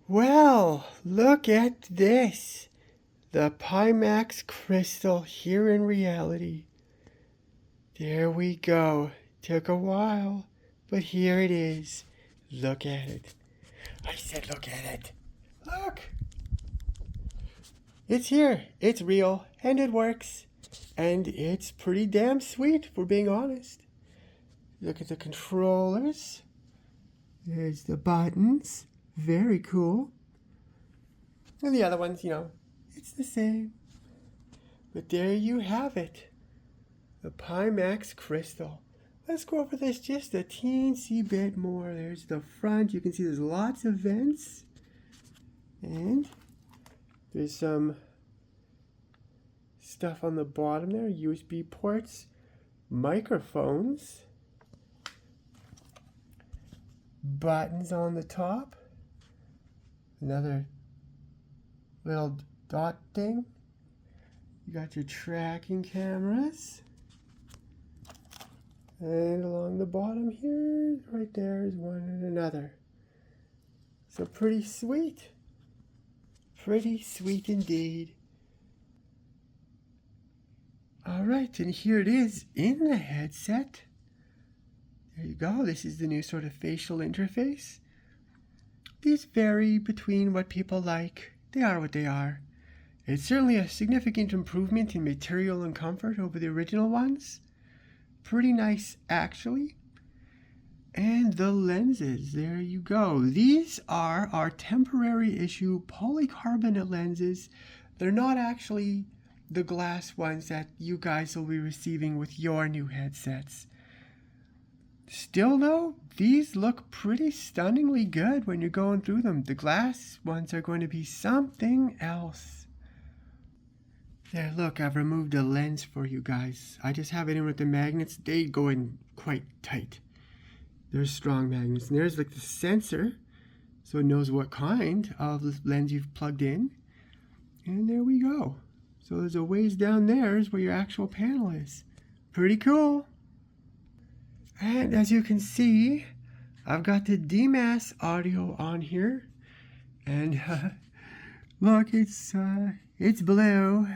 Well, look at this. The Pimax Crystal here in reality. There we go. Took a while, but here it is. Look at it. I said look at it. Look. It's here. It's real, and it works. And it's pretty damn sweet, if we're being honest. Look at the controllers. There's the buttons. Very cool. And the other ones, it's the same. But there you have it. The Pimax Crystal. Let's go over this just a teensy bit more. There's the front. You can see there's lots of vents. And there's some stuff on the bottom there. USB ports. Microphones. Buttons on the top. Another little dot thing. You got your tracking cameras. And along the bottom here, right there is one and another. So pretty sweet. Pretty sweet indeed. Alright, and here it is in the headset. There you go. This is the new sort of facial interface. These vary between what people like. They are what they are. It's certainly a significant improvement in material and comfort over the original ones. Pretty nice, actually. And the lenses, there you go. These are our temporary issue polycarbonate lenses. They're not actually the glass ones that you guys will be receiving with your new headsets. Still though, these look pretty stunningly good when you're going through them. The glass ones are going to be something else. There, look, I've removed a lens for you guys. I just have it in with the magnets. They go in quite tight. There's strong magnets. And there's like the sensor, so it knows what kind of lens you've plugged in. And there we go. So there's a ways down there is where your actual panel is. Pretty cool. And as you can see, I've got the DMAS audio on here. And look, it's blue.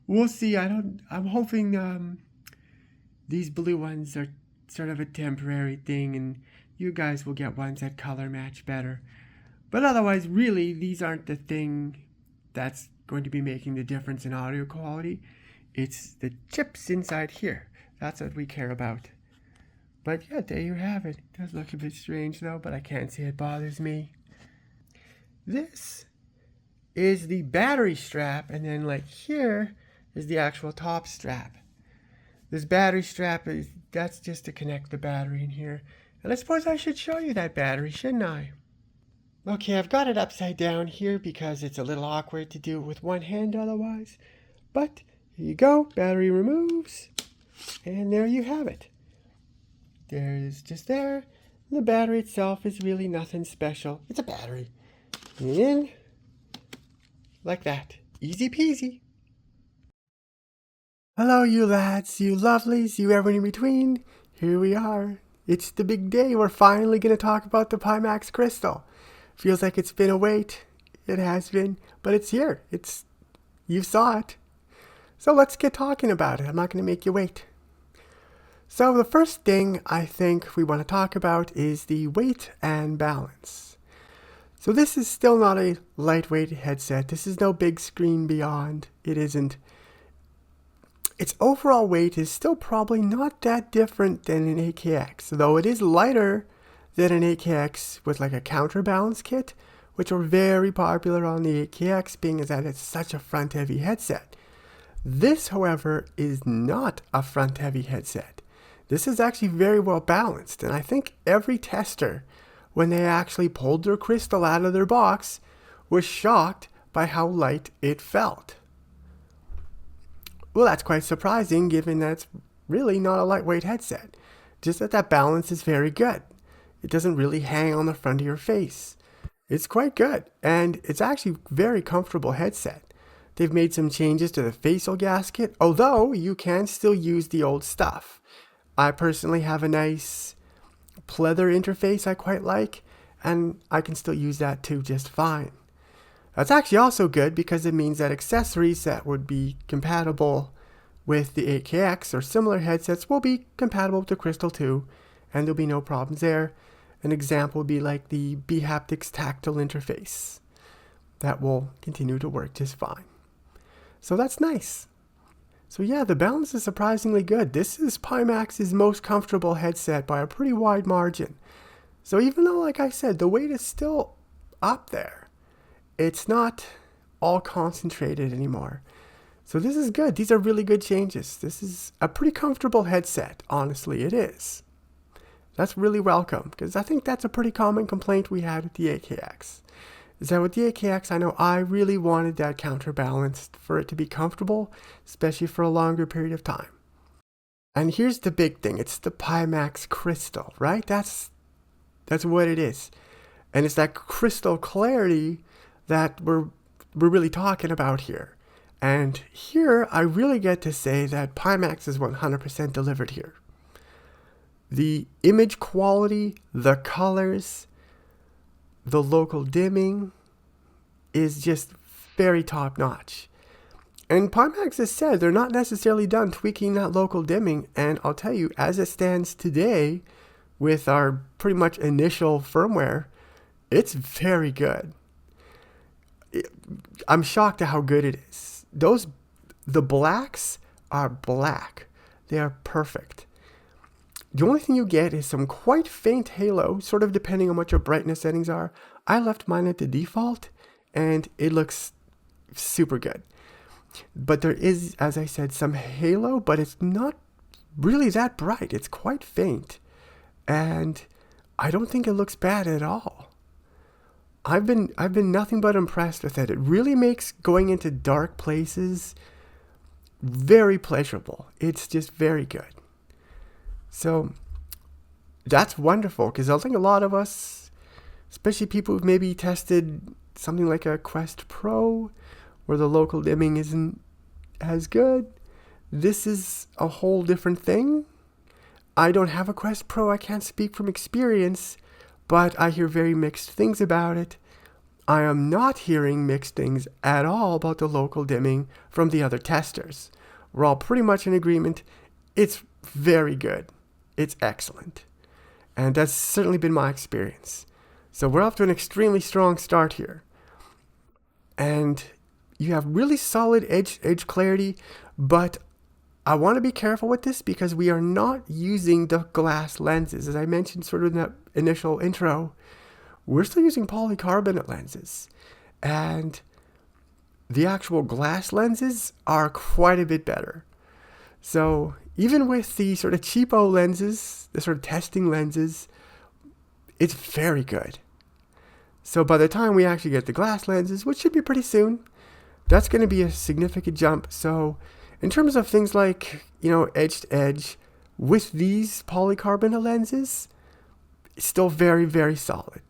We'll see. I'm hoping these blue ones are sort of a temporary thing and you guys will get ones that color match better. But otherwise, really, these aren't the thing that's going to be making the difference in audio quality. It's the chips inside here. That's what we care about. But yeah, there you have it. It does look a bit strange though, but I can't say it bothers me. This is the battery strap, and then like here is the actual top strap. This battery strap that's just to connect the battery in here. And I suppose I should show you that battery, shouldn't I? Okay, I've got it upside down here because it's a little awkward to do it with one hand otherwise. But here you go, battery removes. And there you have it. There's just there. The battery itself is really nothing special. It's a battery. In. Like that. Easy peasy. Hello, you lads, you lovelies, you everyone in between. Here we are. It's the big day. We're finally going to talk about the Pimax Crystal. Feels like it's been a wait. It has been. But it's here. You saw it. So let's get talking about it. I'm not going to make you wait. So the first thing I think we want to talk about is the weight and balance. So this is still not a lightweight headset. This is no big screen beyond. It isn't. Its overall weight is still probably not that different than an AKX, though it is lighter than an AKX with like a counterbalance kit, which are very popular on the AKX, being as that it's such a front-heavy headset. This, however, is not a front-heavy headset. This is actually very well balanced, and I think every tester, when they actually pulled their Crystal out of their box, was shocked by how light it felt. Well, that's quite surprising, given that it's really not a lightweight headset. Just that balance is very good. It doesn't really hang on the front of your face. It's quite good, and it's actually a very comfortable headset. They've made some changes to the facial gasket, although you can still use the old stuff. I personally have a nice pleather interface I quite like, and I can still use that too just fine. That's actually also good because it means that accessories that would be compatible with the 8KX or similar headsets will be compatible with the Crystal too, and there'll be no problems there. An example would be like the bHaptics tactile interface. That will continue to work just fine. So that's nice. So yeah, the balance is surprisingly good. This is Pimax's most comfortable headset by a pretty wide margin. So even though, like I said, the weight is still up there, it's not all concentrated anymore. So this is good. These are really good changes. This is a pretty comfortable headset. Honestly, it is. That's really welcome because I think that's a pretty common complaint we had with the AKX. Is that with the AKX, I know I really wanted that counterbalance for it to be comfortable, especially for a longer period of time. And here's the big thing. It's the Pimax Crystal, right? That's what it is. And it's that crystal clarity that we're really talking about here. And here, I really get to say that Pimax is 100% delivered here. The image quality, the colors, the local dimming is just very top notch. And Pimax has said they're not necessarily done tweaking that local dimming. And I'll tell you, as it stands today, with our pretty much initial firmware, it's very good. I'm shocked at how good it is. The blacks are black. They are perfect. The only thing you get is some quite faint halo, sort of depending on what your brightness settings are. I left mine at the default, and it looks super good. But there is, as I said, some halo, but it's not really that bright. It's quite faint. And I don't think it looks bad at all. I've been nothing but impressed with it. It really makes going into dark places very pleasurable. It's just very good. So that's wonderful because I think a lot of us, especially people who've maybe tested something like a Quest Pro where the local dimming isn't as good, this is a whole different thing. I don't have a Quest Pro. I can't speak from experience, but I hear very mixed things about it. I am not hearing mixed things at all about the local dimming from the other testers. We're all pretty much in agreement. It's very good. It's excellent. And that's certainly been my experience. So we're off to an extremely strong start here. And you have really solid edge clarity, but I want to be careful with this because we are not using the glass lenses. As I mentioned sort of in that initial intro, we're still using polycarbonate lenses. And the actual glass lenses are quite a bit better. So even with the sort of cheapo lenses, the sort of testing lenses, it's very good. So by the time we actually get the glass lenses, which should be pretty soon, that's going to be a significant jump. So in terms of things like, edge to edge, with these polycarbonate lenses, it's still very, very solid.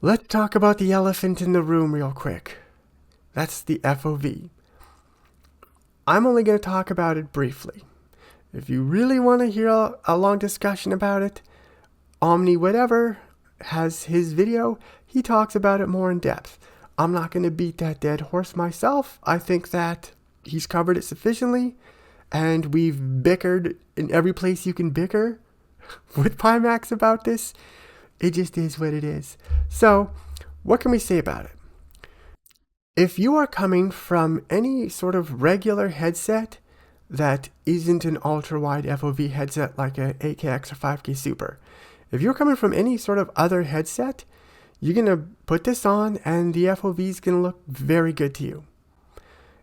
Let's talk about the elephant in the room real quick. That's the FOV. I'm only going to talk about it briefly. If you really want to hear a long discussion about it, Omni whatever has his video. He talks about it more in depth. I'm not going to beat that dead horse myself. I think that he's covered it sufficiently, and we've bickered in every place you can bicker with Pimax about this. It just is what it is. So, what can we say about it? If you are coming from any sort of regular headset that isn't an ultra-wide FOV headset like a 8KX or 5K Super, if you're coming from any sort of other headset, you're going to put this on and the FOV is going to look very good to you.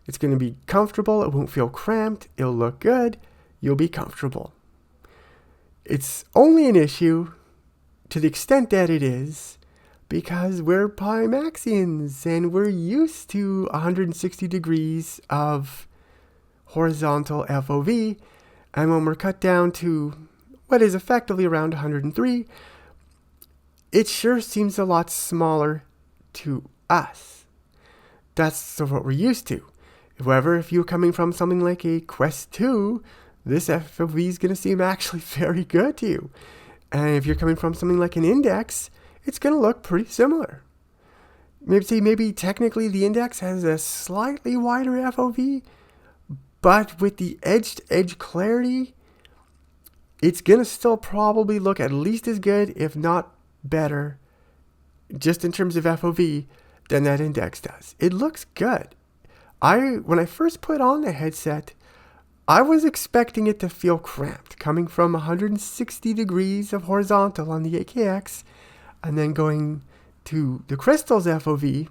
It's going to be comfortable. It won't feel cramped. It'll look good. You'll be comfortable. It's only an issue to the extent that it is because we're Pimaxians and we're used to 160 degrees of horizontal FOV. And when we're cut down to what is effectively around 103, it sure seems a lot smaller to us. That's sort of what we're used to. However, if you're coming from something like a Quest 2, this FOV is going to seem actually very good to you. And if you're coming from something like an Index, it's going to look pretty similar. Maybe technically the Index has a slightly wider FOV, but with the edge-to-edge clarity, it's going to still probably look at least as good, if not better, just in terms of FOV, than that Index does. It looks good. When I first put on the headset, I was expecting it to feel cramped, coming from 160 degrees of horizontal on the 8KX, and then going to the Crystal's FOV.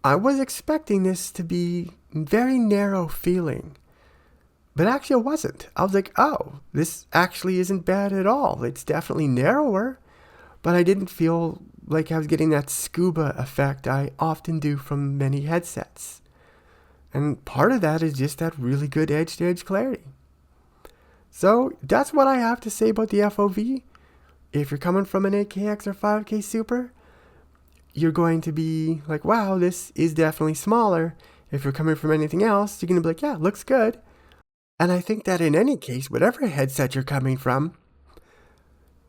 I was expecting this to be very narrow feeling. But actually it wasn't. I was like, oh, this actually isn't bad at all. It's definitely narrower, but I didn't feel like I was getting that scuba effect I often do from many headsets. And part of that is just that really good edge-to-edge clarity. So that's what I have to say about the FOV. If you're coming from an 8KX or 5K Super, you're going to be like, wow, this is definitely smaller. If you're coming from anything else, you're going to be like, yeah, it looks good. And I think that in any case, whatever headset you're coming from,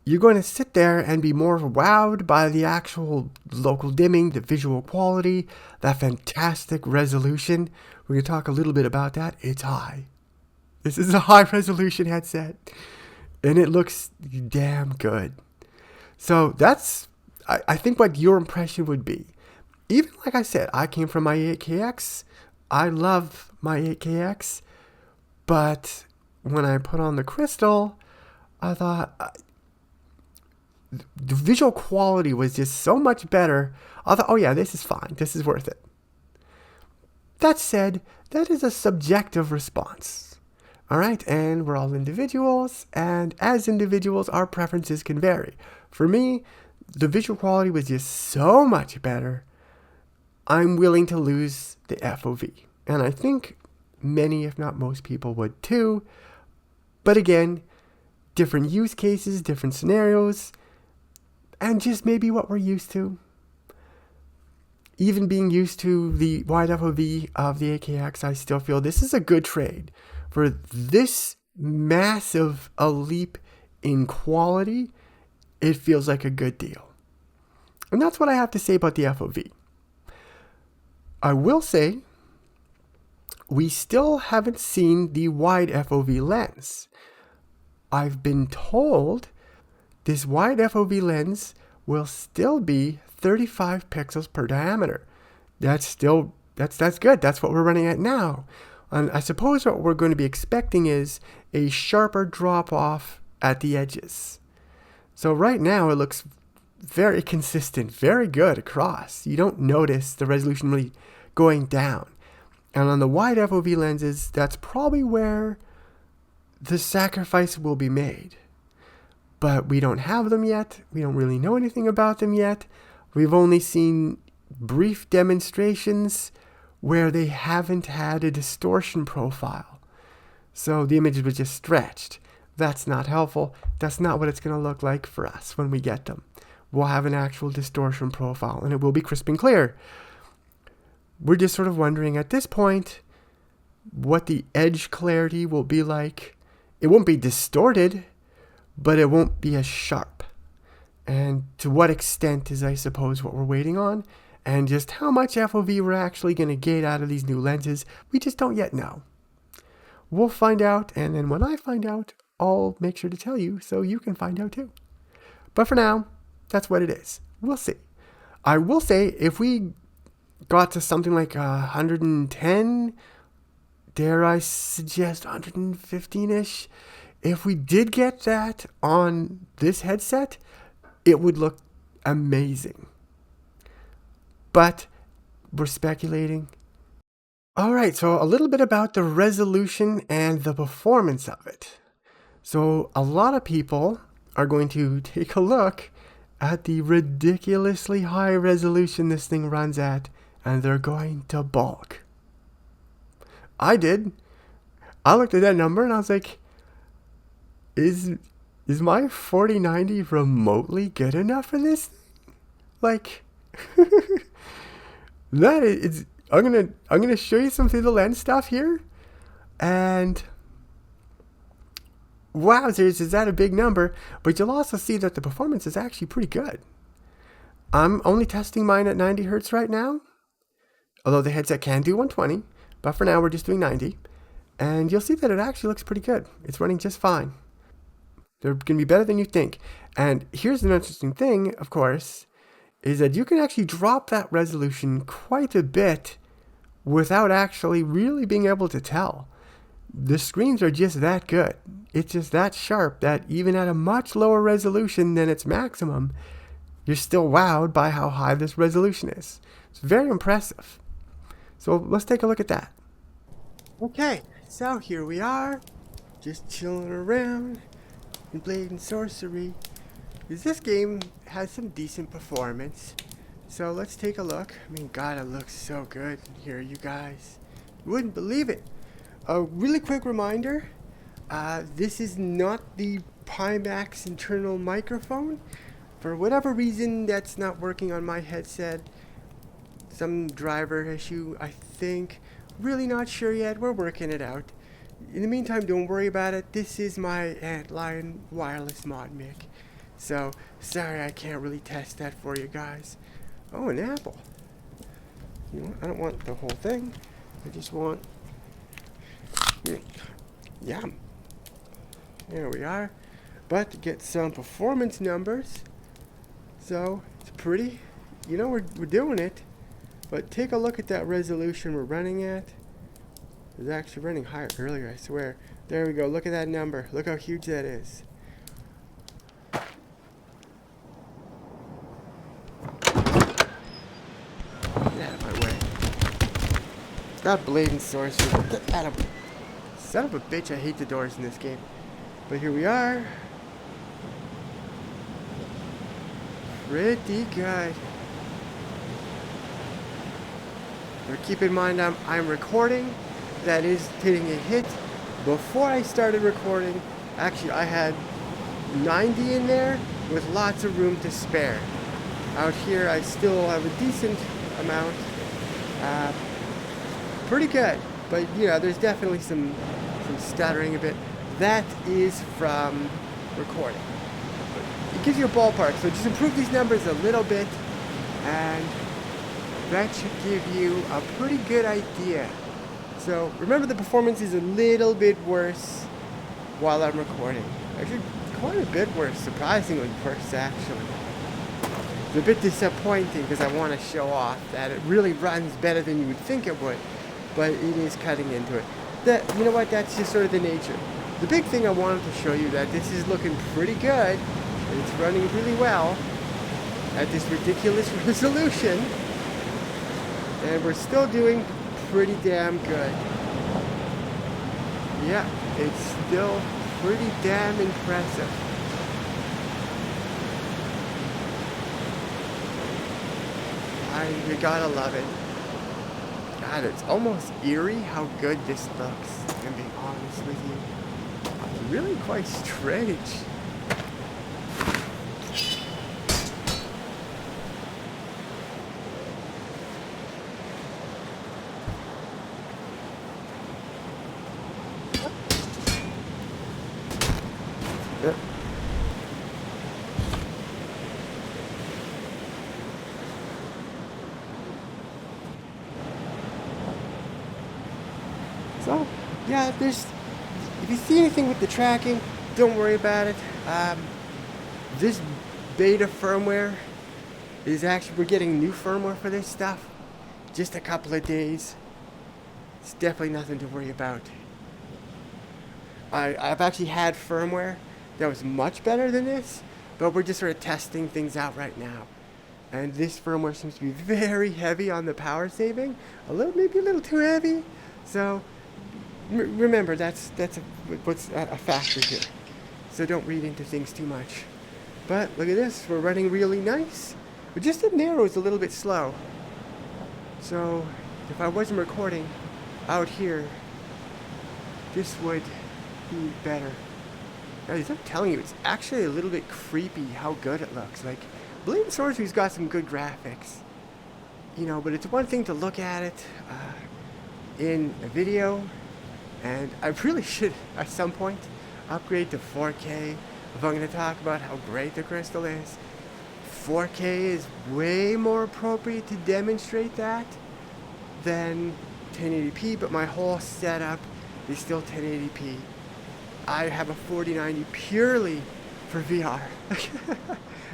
you're going to sit there and be more wowed by the actual local dimming, the visual quality, that fantastic resolution. We're going to talk a little bit about that. It's high. This is a high resolution headset, and it looks damn good. So that's, I think, what your impression would be. Even like I said, I came from my 8KX. I love my 8KX. But when I put on the Crystal, I thought the visual quality was just so much better. I thought, oh yeah, this is fine. This is worth it. That said, that is a subjective response. All right, and we're all individuals, and as individuals, our preferences can vary. For me, the visual quality was just so much better. I'm willing to lose the FOV, and I think many, if not most people, would too. But again, different use cases, different scenarios, and just maybe what we're used to. Even being used to the wide FOV of the 8KX, I still feel this is a good trade. For this massive a leap in quality, it feels like a good deal. And that's what I have to say about the FOV. I will say, we still haven't seen the wide FOV lens. I've been told this wide FOV lens will still be 35 pixels per diameter. That's good. That's what we're running at now. And I suppose what we're going to be expecting is a sharper drop off at the edges. So right now it looks very consistent, very good across. You don't notice the resolution really going down. And on the wide FOV lenses, that's probably where the sacrifice will be made. But we don't have them yet. We don't really know anything about them yet. We've only seen brief demonstrations where they haven't had a distortion profile. So the images were just stretched. That's not helpful. That's not what it's going to look like for us when we get them. will have an actual distortion profile, and it will be crisp and clear. We're just sort of wondering at this point what the edge clarity will be like. It won't be distorted, but it won't be as sharp. And to what extent is, I suppose, what we're waiting on. And just how much FOV we're actually going to get out of these new lenses, we just don't yet know. We'll find out, and then when I find out, I'll make sure to tell you so you can find out too. But for now, that's what it is. We'll see. I will say, if we got to something like 110, dare I suggest 115-ish, if we did get that on this headset, it would look amazing. But we're speculating. All right, so a little bit about the resolution and the performance of it. So a lot of people are going to take a look at the ridiculously high resolution this thing runs at, and they're going to balk. I did. I looked at that number and I was like, is my 4090 remotely good enough for this? Like, that is, I'm gonna show you some through the lens stuff here, and wowzers, is that a big number? But you'll also see that the performance is actually pretty good. I'm only testing mine at 90 hertz right now, although the headset can do 120, but for now we're just doing 90, and you'll see that it actually looks pretty good. It's running just fine. They're going to be better than you think. And here's an interesting thing, of course, is that you can actually drop that resolution quite a bit without actually really being able to tell. The screens are just that good. It's just that sharp that even at a much lower resolution than its maximum, you're still wowed by how high this resolution is. It's very impressive. So let's take a look at that. Okay, so here we are, just chilling around in Blade and Sorcery. This game has some decent performance. So let's take a look. I mean, God, it looks so good here, you guys. You wouldn't believe it. A really quick reminder, this is not the Pimax internal microphone. For whatever reason, that's not working on my headset. Some driver issue, I think. Really not sure yet. We're working it out. In the meantime, don't worry about it. This is my Antlion wireless mod mic. So, sorry I can't really test that for you guys. Oh, an apple. You know, I don't want the whole thing. I just want... Yum. There we are. But to get some performance numbers. So, it's pretty. You know, we're doing it. But take a look at that resolution we're running at. It was actually running higher earlier, I swear. There we go. Look at that number. Look how huge that is. Get out of my way. Stop blading sorcery. Get out of... Son of a bitch, I hate the doors in this game. But here we are. Pretty good. But keep in mind I'm recording. That is hitting a hit. Before I started recording, actually I had 90 in there with lots of room to spare. Out here I still have a decent amount. Pretty good, but you know, there's definitely some stuttering a bit. That is from recording. But it gives you a ballpark, so just improve these numbers a little bit, and that should give you a pretty good idea. So remember, the performance is a little bit worse while I'm recording. Actually, quite a bit worse, surprisingly worse actually. It's a bit disappointing because I want to show off that it really runs better than you would think it would, but it is cutting into it. You know what, that's just sort of the nature. The big thing I wanted to show you, that this is looking pretty good, and it's running really well at this ridiculous resolution, and we're still doing pretty damn good. Yeah, it's still pretty damn impressive. You gotta love it. God, it's almost eerie how good this looks, I'm being honest with you. It's really quite strange. So, yeah, if you see anything with the tracking, don't worry about it. This beta firmware is actually, we're getting new firmware for this stuff. Just a couple of days. It's definitely nothing to worry about. I've actually had firmware that was much better than this, but we're just sort of testing things out right now. And this firmware seems to be very heavy on the power saving, maybe a little too heavy. So remember, that's what's a factor here. So don't read into things too much. But look at this, we're running really nice. But just the narrow is a little bit slow. So if I wasn't recording out here, this would be better. Guys, I'm telling you, it's actually a little bit creepy how good it looks. Like, Blatant Sorcery's got some good graphics, you know, but it's one thing to look at it in a video, and I really should, at some point, upgrade to 4K if I'm going to talk about how great the crystal is. 4K is way more appropriate to demonstrate that than 1080p, but my whole setup is still 1080p. I have a 4090 purely for VR.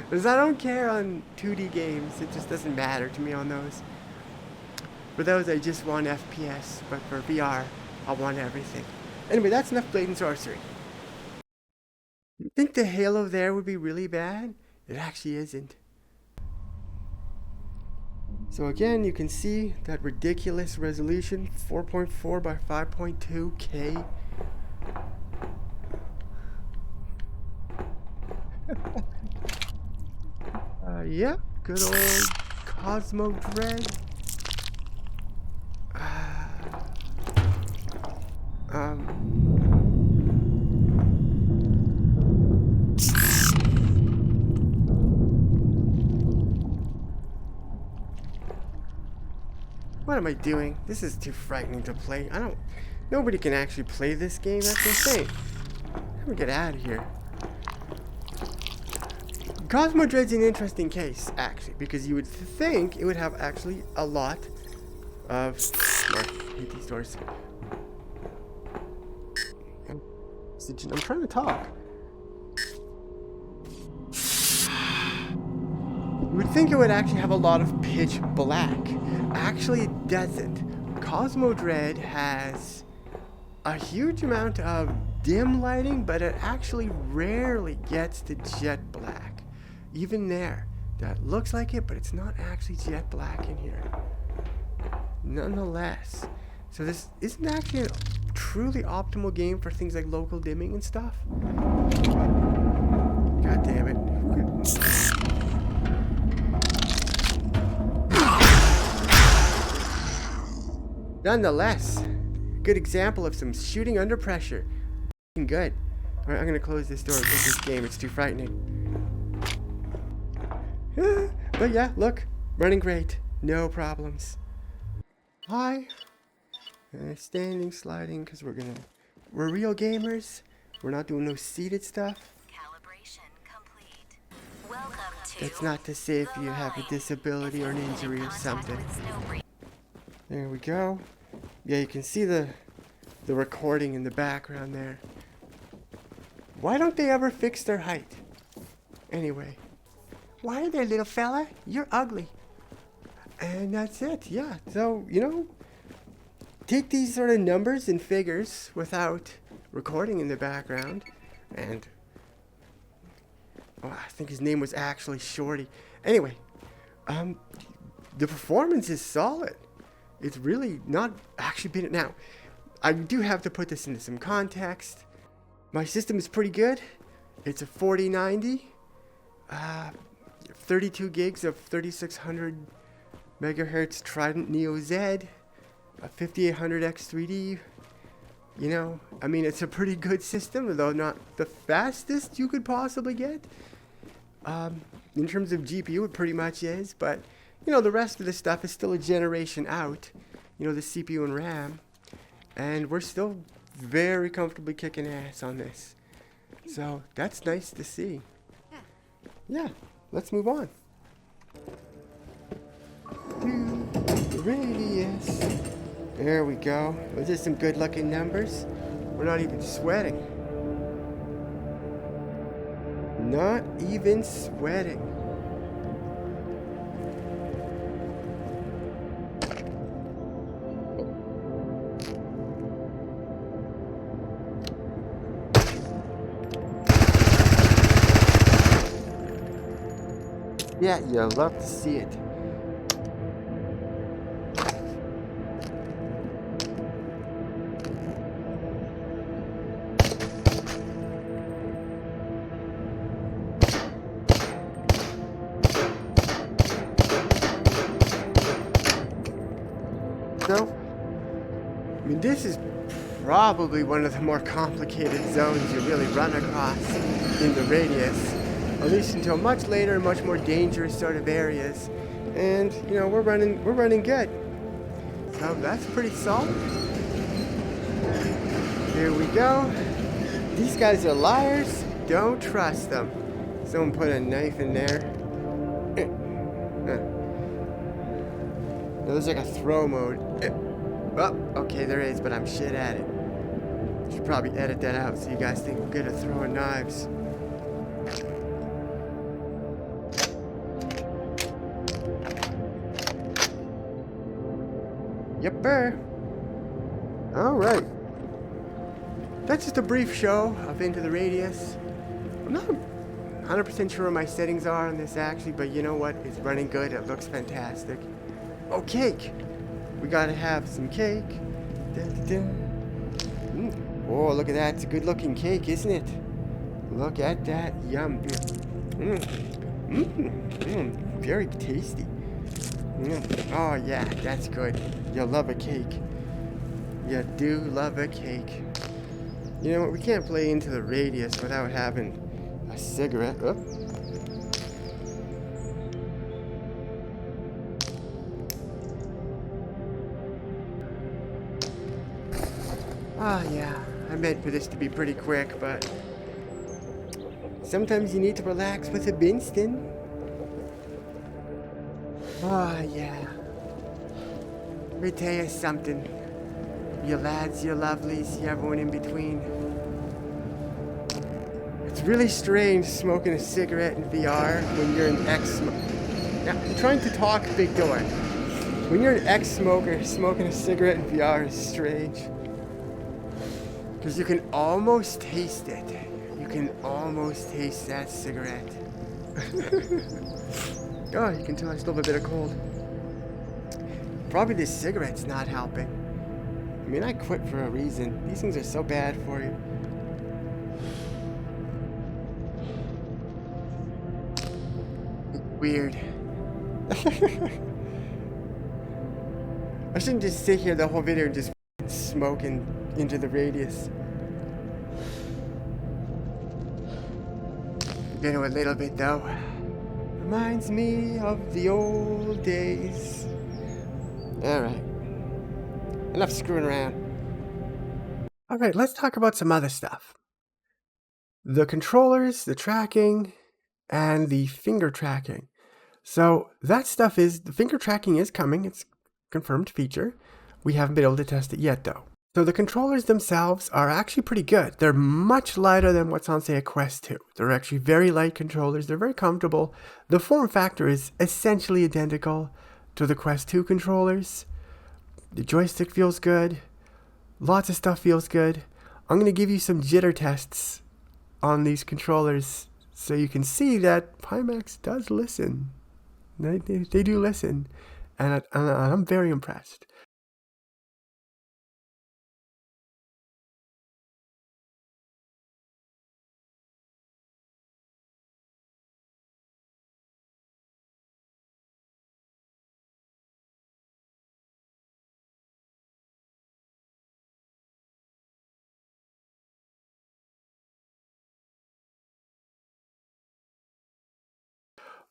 Because I don't care on 2D games, it just doesn't matter to me on those. For those, I just want FPS, but for VR, I want everything. Anyway, that's enough Blatant Sorcery. You think the halo there would be really bad? It actually isn't. So again, you can see that ridiculous resolution, 4.4 by 5.2K. Yeah, good old Cosmo Dread. What am I doing? This is too frightening to play. Nobody can actually play this game. That's insane. Let me get out of here. Cosmo Dread's an interesting case, actually, because you would think it would have actually a lot of... I hate these doors. I'm trying to talk. You would think it would actually have a lot of pitch black. Actually, it doesn't. Cosmo Dread has a huge amount of dim lighting, but it actually rarely gets to jet black. Even there, that looks like it, but it's not actually jet black in here. Nonetheless, so this isn't actually a truly optimal game for things like local dimming and stuff. God damn it. Nonetheless, good example of some shooting under pressure. Good. Alright, I'm gonna close this door and quit this game. It's too frightening. But yeah, look, running great, no problems. Hi. Standing, sliding, because we're real gamers. We're not doing no seated stuff. Calibration complete. Welcome to That's not to say if you have a disability or an injury or something. There we go. Yeah, you can see the recording in the background there. Why don't they ever fix their height? Anyway. Why there, little fella? You're ugly. And that's it, yeah. So, you know, take these sort of numbers and figures without recording in the background. And, I think his name was actually Shorty. Anyway, the performance is solid. It's really not actually been... Now, I do have to put this into some context. My system is pretty good. It's a 4090. 32 gigs of 3600 megahertz Trident Neo Z, a 5800X3D. You know, I mean, it's a pretty good system, though not the fastest you could possibly get. In terms of GPU, it pretty much is, but, you know, the rest of the stuff is still a generation out. You know, the CPU and RAM. And we're still very comfortably kicking ass on this. So, that's nice to see. Yeah. Let's move on. To the radius. There we go. Those are some good looking numbers. We're not even sweating. Not even sweating. Yeah, you'll love to see it. So, I mean, this is probably one of the more complicated zones you really run across in the radius, at least until much later, much more dangerous sort of areas. And you know, we're running good. So that's pretty solid. Here we go. These guys are liars. Don't trust them. Someone put a knife in there. No, there's like a throw mode. Well, okay, there is, but I'm shit at it. Should probably edit that out so you guys think I'm good at throwing knives. Yepper. Alright. That's just a brief show of Into the Radius. I'm not 100% sure what my settings are on this actually, but you know what? It's running good. It looks fantastic. Oh, cake! We gotta have some cake. Oh, look at that. It's a good looking cake, isn't it? Look at that. Yum. Very tasty. Oh, yeah, that's good. You love a cake. You do love a cake. You know what? We can't play Into the Radius without having a cigarette. Oh. Oh, yeah. I meant for this to be pretty quick, but sometimes you need to relax with a Binston. Oh, yeah. Let me tell you something. You lads, you lovelies, you everyone in between. It's really strange smoking a cigarette in VR when you're an ex-smoker. Now, I'm trying to talk, big door. When you're an ex-smoker, smoking a cigarette in VR is strange. Because you can almost taste it. You can almost taste that cigarette. Oh, you can tell I still have a bit of cold. Probably this cigarette's not helping. I mean, I quit for a reason. These things are so bad for you. Weird. I shouldn't just sit here the whole video and just smoking Into the Radius. You know, a little bit though. Reminds me of the old days. Alright. Enough screwing around. Alright, let's talk about some other stuff. The controllers, the tracking, and the finger tracking. So that stuff is, the finger tracking is coming. It's a confirmed feature. We haven't been able to test it yet though. So the controllers themselves are actually pretty good. They're much lighter than what's on, say, a Quest 2. They're actually very light controllers. They're very comfortable. The form factor is essentially identical to the Quest 2 controllers. The joystick feels good. Lots of stuff feels good. I'm going to give you some jitter tests on these controllers so you can see that Pimax does listen. They do listen. And I'm very impressed.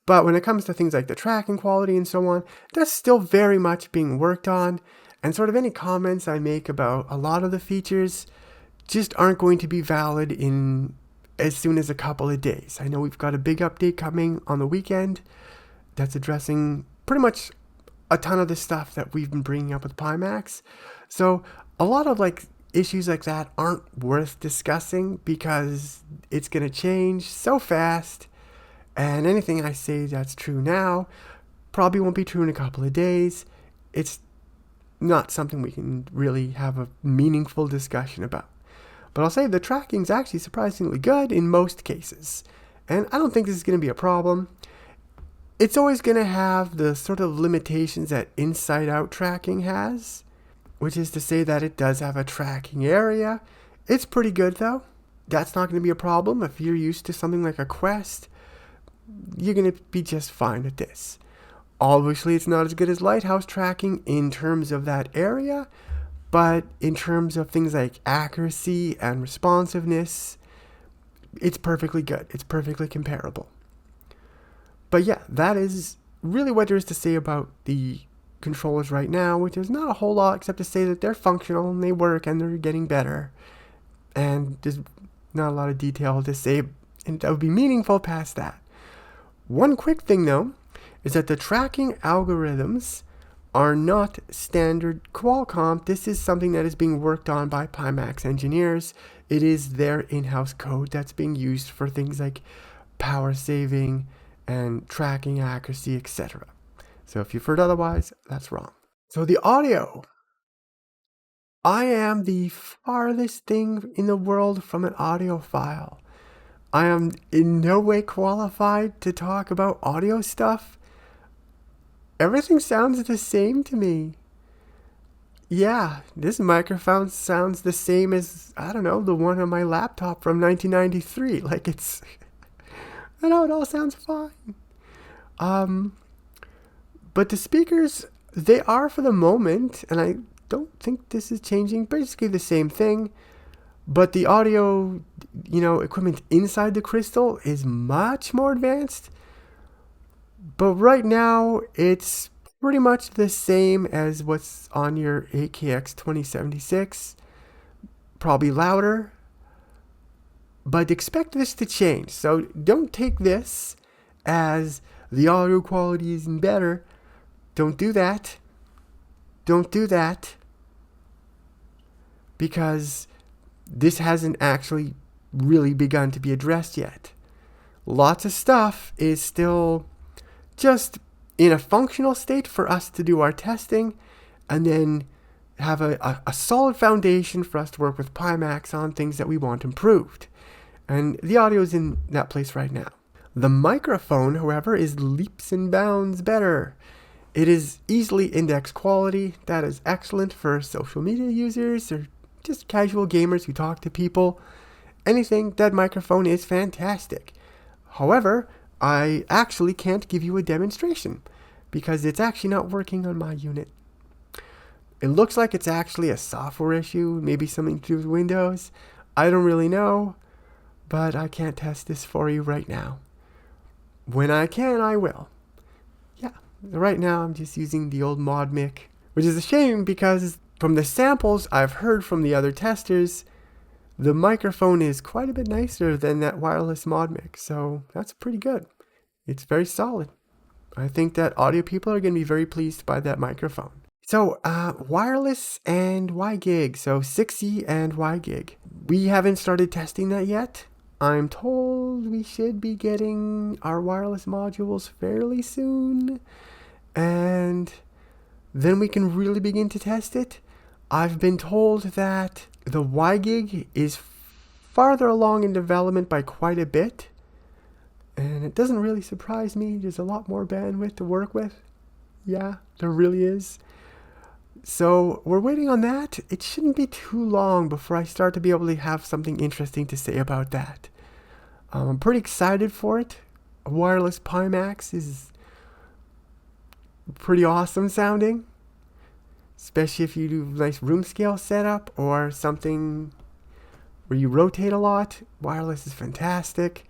But when it comes to things like the tracking quality and so on, that's still very much being worked on. And sort of any comments I make about a lot of the features just aren't going to be valid in as soon as a couple of days. I know we've got a big update coming on the weekend that's addressing pretty much a ton of the stuff that we've been bringing up with Pimax. So a lot of like issues like that aren't worth discussing because it's going to change so fast, and anything I say that's true now probably won't be true in a couple of days. It's not something we can really have a meaningful discussion about. But I'll say the tracking's actually surprisingly good in most cases, and I don't think this is going to be a problem. It's always going to have the sort of limitations that inside-out tracking has, which is to say that it does have a tracking area. It's pretty good though. That's not going to be a problem. If you're used to something like a Quest, you're going to be just fine at this. Obviously, it's not as good as Lighthouse tracking in terms of that area, but in terms of things like accuracy and responsiveness, it's perfectly good. It's perfectly comparable. But yeah, that is really what there is to say about the controllers right now, which is not a whole lot except to say that they're functional and they work and they're getting better. And there's not a lot of detail to say, and that would be meaningful past that. One quick thing though, is that the tracking algorithms are not standard Qualcomm. This is something that is being worked on by Pimax engineers. It is their in-house code that's being used for things like power saving and tracking accuracy, etc. So if you've heard otherwise, that's wrong. So the audio. I am the farthest thing in the world from an audiophile. I am in no way qualified to talk about audio stuff. Everything sounds the same to me. Yeah, this microphone sounds the same as, I don't know, the one on my laptop from 1993. Like it's, I know it all sounds fine. But the speakers, they are for the moment, and I don't think this is changing, basically the same thing. But the audio, equipment inside the Crystal is much more advanced. But right now, it's pretty much the same as what's on your AKX 2076. Probably louder. But expect this to change. So don't take this as the audio quality isn't better. Don't do that. Don't do that. Because this hasn't actually really begun to be addressed yet. Lots of stuff is still just in a functional state for us to do our testing, and then have a solid foundation for us to work with Pimax on things that we want improved. And the audio is in that place right now. The microphone, however, is leaps and bounds better. It is easily index quality. That is excellent for social media users or just casual gamers who talk to people. Anything, that microphone is fantastic. However, I actually can't give you a demonstration because it's actually not working on my unit. It looks like it's actually a software issue, maybe something to do with Windows. I don't really know, but I can't test this for you right now. When I can, I will. Yeah, right now I'm just using the old mod mic, which is a shame because from the samples I've heard from the other testers, the microphone is quite a bit nicer than that wireless mod mic, so that's pretty good. It's very solid. I think that audio people are going to be very pleased by that microphone. So, wireless and WiGig, so 6E and WiGig. We haven't started testing that yet. I'm told we should be getting our wireless modules fairly soon, and then we can really begin to test it. I've been told that the WiGig is farther along in development by quite a bit, and it doesn't really surprise me. There's a lot more bandwidth to work with. Yeah, there really is. So we're waiting on that. It shouldn't be too long before I start to be able to have something interesting to say about that. I'm pretty excited for it. A wireless Pimax is pretty awesome sounding, especially if you do nice room scale setup or something where you rotate a lot. Wireless is fantastic,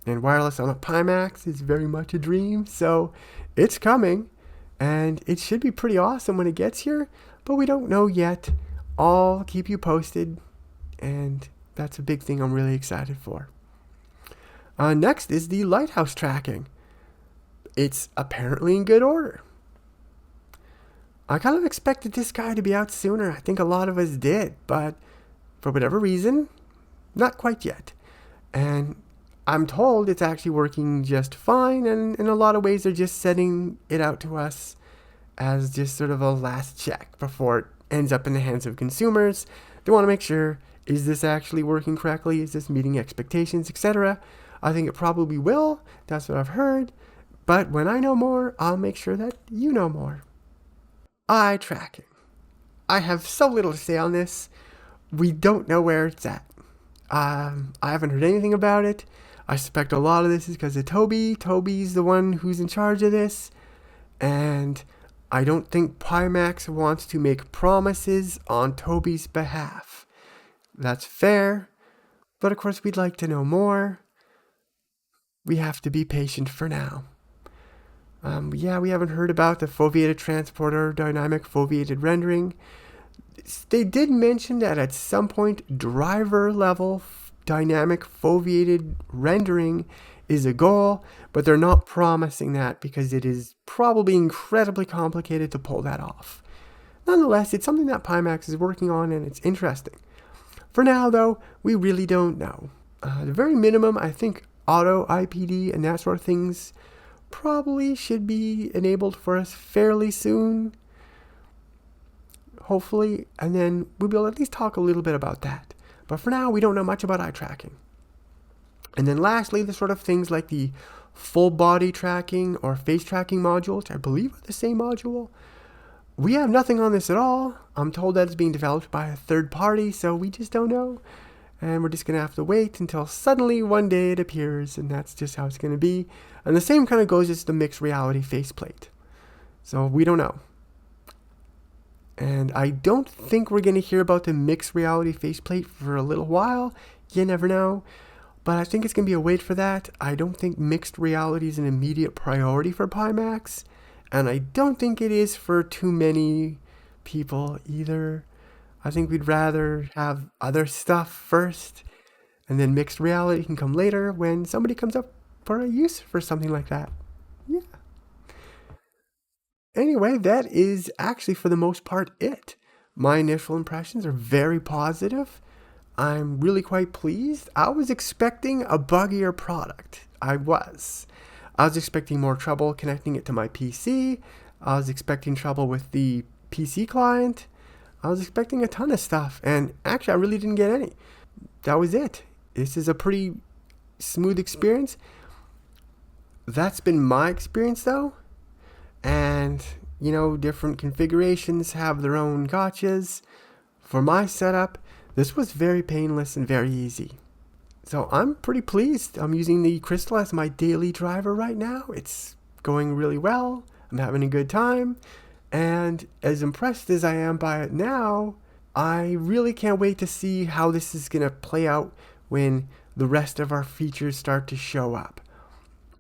and wireless on a Pimax is very much a dream. So it's coming, and it should be pretty awesome when it gets here, but we don't know yet. I'll keep you posted, and that's a big thing I'm really excited for. Next is the Lighthouse tracking. It's apparently in good order. I kind of expected this guy to be out sooner. I think a lot of us did, but for whatever reason, not quite yet. And I'm told it's actually working just fine, and in a lot of ways, they're just sending it out to us as just sort of a last check before it ends up in the hands of consumers. They want to make sure, is this actually working correctly? Is this meeting expectations, etc.? I think it probably will. That's what I've heard. But when I know more, I'll make sure that you know more. Eye tracking. I have so little to say on this. We don't know where it's at. I haven't heard anything about it. I suspect a lot of this is because of Toby. Toby's the one who's in charge of this. And I don't think Pimax wants to make promises on Toby's behalf. That's fair. But of course, we'd like to know more. We have to be patient for now. We haven't heard about the foveated transporter dynamic foveated rendering. They did mention that at some point, driver level dynamic foveated rendering is a goal, but they're not promising that because it is probably incredibly complicated to pull that off. Nonetheless, it's something that Pimax is working on, and it's interesting. For now, though, we really don't know. The very minimum, I think auto IPD and that sort of things probably should be enabled for us fairly soon, hopefully, and then we'll be able to at least talk a little bit about that. But for now, we don't know much about eye tracking. And then lastly, the sort of things like the full body tracking or face tracking module, which I believe are the same module. We have nothing on this at all. I'm told that it's being developed by a third party, so we just don't know. And we're just going to have to wait until suddenly one day it appears, and that's just how it's going to be. And the same kind of goes as the mixed reality faceplate. So we don't know. And I don't think we're going to hear about the mixed reality faceplate for a little while. You never know. But I think it's going to be a wait for that. I don't think mixed reality is an immediate priority for Pimax. And I don't think it is for too many people either. I think we'd rather have other stuff first, and then mixed reality can come later when somebody comes up for a use for something like that. Yeah. Anyway, that is actually for the most part it. My initial impressions are very positive. I'm really quite pleased. I was expecting a buggier product. I was expecting more trouble connecting it to my PC. I was expecting trouble with the PC client. I was expecting a ton of stuff, and actually I really didn't get any. That was it. This is a pretty smooth experience. That's been my experience though. And, different configurations have their own gotchas. For my setup, this was very painless and very easy. So I'm pretty pleased. I'm using the Crystal as my daily driver right now. It's going really well. I'm having a good time. And as impressed as I am by it now, I really can't wait to see how this is going to play out when the rest of our features start to show up.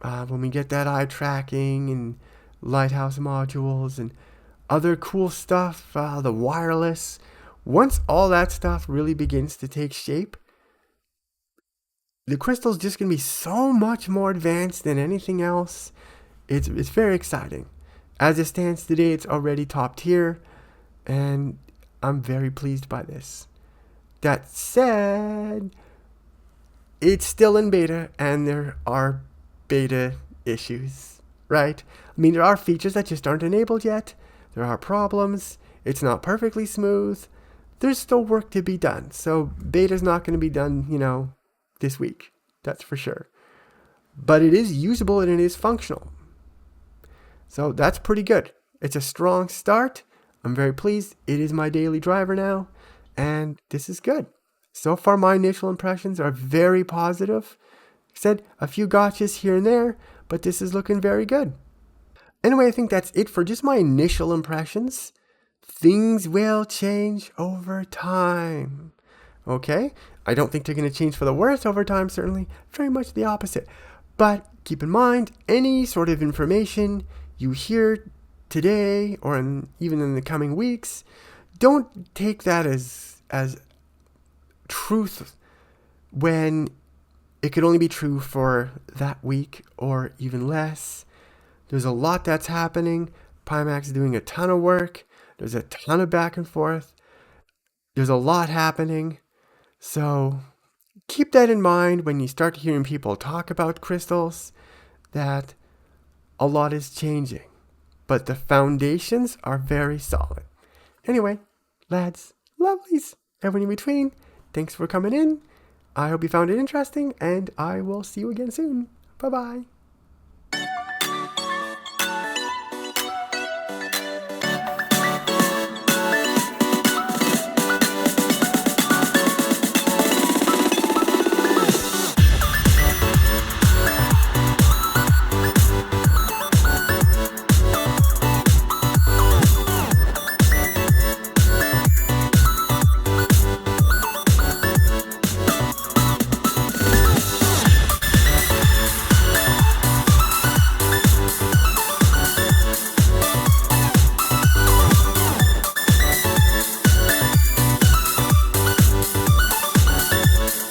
When we get that eye tracking and lighthouse modules and other cool stuff, the wireless. Once all that stuff really begins to take shape, the Crystal's just going to be so much more advanced than anything else. It's very exciting. As it stands today, it's already top tier, and I'm very pleased by this. That said, it's still in beta, and there are beta issues, right? I mean, there are features that just aren't enabled yet. There are problems. It's not perfectly smooth. There's still work to be done. So beta's not going to be done, this week. That's for sure. But it is usable and it is functional. So that's pretty good. It's a strong start. I'm very pleased. It is my daily driver now, and this is good. So far, my initial impressions are very positive. Like I said, a few gotchas here and there, but this is looking very good. Anyway, I think that's it for just my initial impressions. Things will change over time. Okay? I don't think they're going to change for the worse over time, certainly. Very much the opposite. But keep in mind, any sort of information you hear today or even in the coming weeks, don't take that as truth when it could only be true for that week or even less. There's a lot that's happening. Pimax is doing a ton of work. There's a ton of back and forth. There's a lot happening. So keep that in mind when you start hearing people talk about crystals, that a lot is changing, but the foundations are very solid. Anyway, lads, lovelies, everyone in between, thanks for coming in. I hope you found it interesting, and I will see you again soon. Bye-bye.